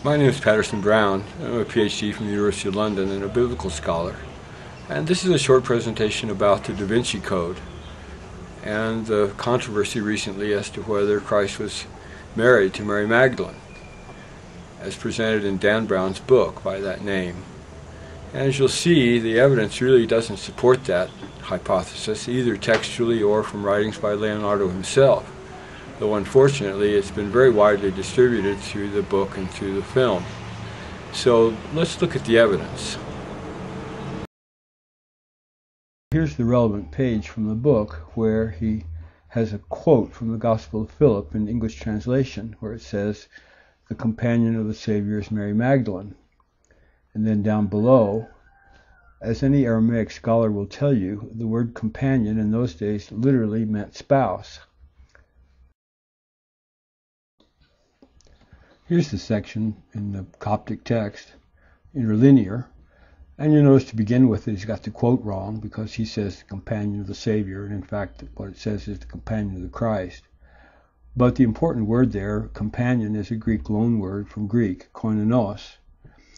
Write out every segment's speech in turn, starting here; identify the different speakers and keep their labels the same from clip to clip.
Speaker 1: My name is Patterson Brown. I'm a PhD from the University of London and a biblical scholar. And this is a short presentation about the Da Vinci Code and the controversy recently as to whether Christ was married to Mary Magdalene, as presented in Dan Brown's book by that name. And as you'll see, the evidence really doesn't support that hypothesis, either textually or from writings by Leonardo himself, though unfortunately it's been very widely distributed through the book and through the film. So let's look at the evidence. Here's the relevant page from the book where he has a quote from the Gospel of Philip in English translation, where it says, "The companion of the Savior is Mary Magdalene." And then down below, as any Aramaic scholar will tell you, the word companion in those days literally meant spouse. Here's the section in the Coptic text, interlinear, and you notice to begin with he's got the quote wrong because he says the companion of the Savior, and in fact what it says is the companion of the Christ. But the important word there, companion, is a Greek loanword from Greek, koinonos.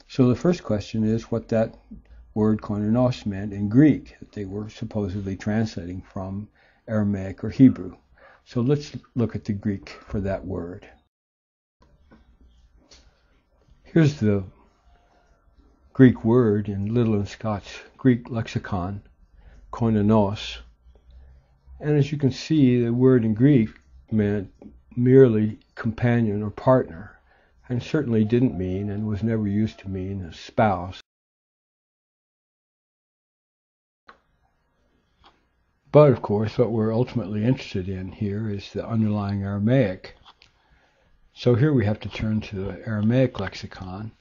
Speaker 1: So the first question is what that word koinonos meant in Greek, that they were supposedly translating from Aramaic or Hebrew. So let's look at the Greek for that word. Here's the Greek word in Little and Scott's Greek lexicon, koinonos. And as you can see, the word in Greek meant merely companion or partner, and certainly didn't mean and was never used to mean a spouse. But of course, what we're ultimately interested in here is the underlying Aramaic. So here we have to turn to the Aramaic lexicon,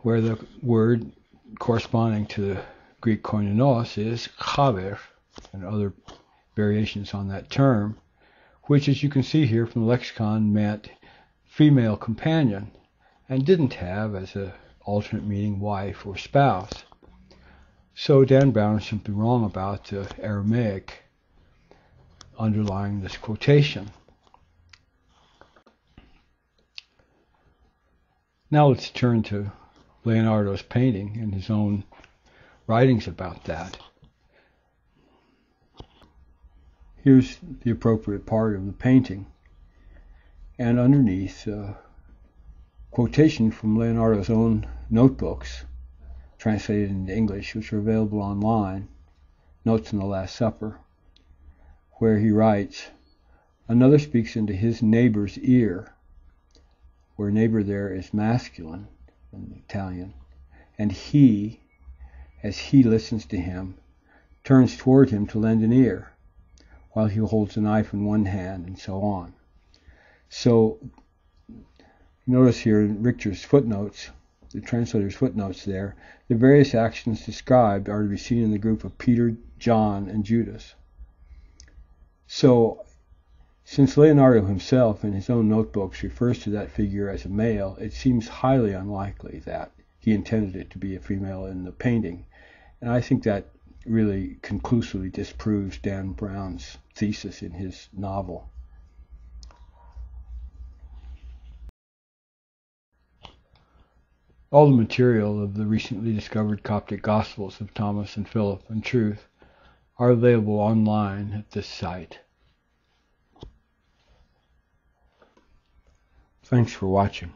Speaker 1: where the word corresponding to the Greek koinonos is chaver, and other variations on that term, which, as you can see here from the lexicon, meant female companion, and didn't have as an alternate meaning wife or spouse. So Dan Brown is simply wrong about the Aramaic underlying this quotation. Now let's turn to Leonardo's painting and his own writings about that. Here's the appropriate part of the painting, and underneath a quotation from Leonardo's own notebooks, translated into English, which are available online, Notes on the Last Supper, where he writes, "Another speaks into his neighbor's ear," where neighbor there is masculine in Italian, "and he, as he listens to him, turns toward him to lend an ear, while he holds a knife in one hand," and so on. So notice here in Richter's footnotes, the translator's footnotes there, the various actions described are to be seen in the group of Peter, John, and Judas. So since Leonardo himself in his own notebooks refers to that figure as a male, it seems highly unlikely that he intended it to be a female in the painting. And I think that really conclusively disproves Dan Brown's thesis in his novel. All the material of the recently discovered Coptic Gospels of Thomas and Philip and Truth are available online at this site. Thanks for watching.